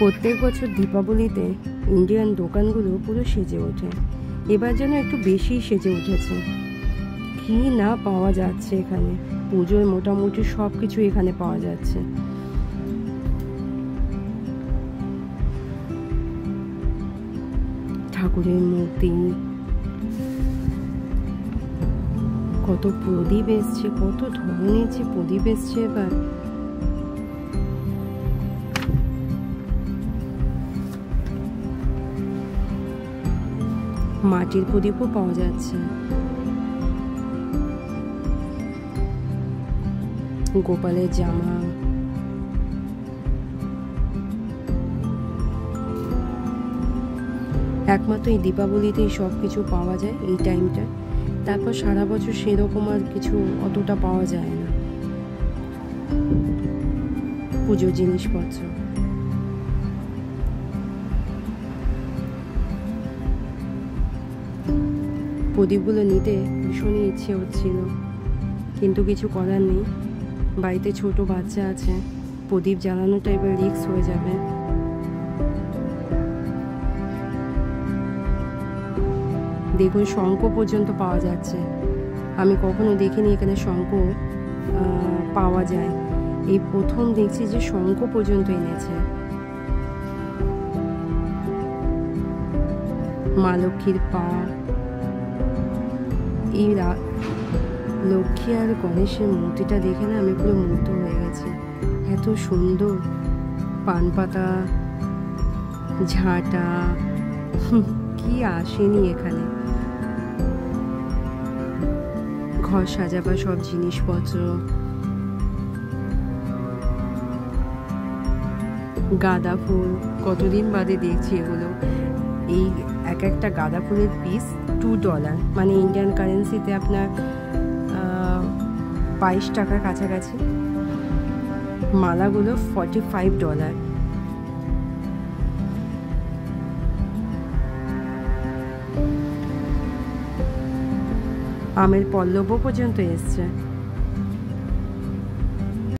প্রত্যেক বছর দীপাবলিতে ইন্ডিয়ান দোকানগুলো পুরো সেজে ওঠে। এবার যেন একটু বেশি সেজে উঠেছে। কি না পাওয়া যাচ্ছে এখানে, পুজোর মোটামুটি সব কিছু এখানে পাওয়া যাচ্ছে। ঠাকুরের মূর্তি, কত প্রদীপ এসছে, কত ধরনের যে প্রদীপ এসছে এবার। মাটির প্রদীপও পাওয়া যাচ্ছে। গোপালের জামা, একমাত্র এই দীপাবলিতেই সব কিছু পাওয়া যায় এই টাইমটা। তারপর সারা বছর সেরকম আর কিছু অতটা পাওয়া যায় না পুজোর জিনিসপত্র। প্রদীপগুলো নিতে ভীষণই ইচ্ছে হচ্ছিল, কিন্তু কিছু করার নেই। বাড়িতে ছোট বাচ্চা আছে, প্রদীপ জ্বালানোটা এবার রিস্ক হয়ে যাবে। দেখুন, শঙ্খ পর্যন্ত পাওয়া যাচ্ছে। আমি কখনো দেখিনি এখানে শঙ্খ পাওয়া যায়। এই প্রথম দেখছি যে শঙ্খ পর্যন্ত এনেছে। মা লক্ষ্মীর পা, এই লক্ষ্মী আর গণেশের মূর্তিটা দেখে না আমি পুরো মুগ্ধ হয়ে গেছি। এত সুন্দর, পান পাতা, ঝাঁটা, কি আসেনি এখানে। ঘর সাজাবার সব জিনিসপত্র, গাঁদা ফুল, কতদিন বাদে দেখছি এগুলো। এই এক একটা গাঁদা ফুলের পিস $2, মানে ইন্ডিয়ান কারেন্সিতে আপনার 22 টাকার কাছাকাছি। মালাগুলো $45। আমের পল্লবও পর্যন্ত এসছে।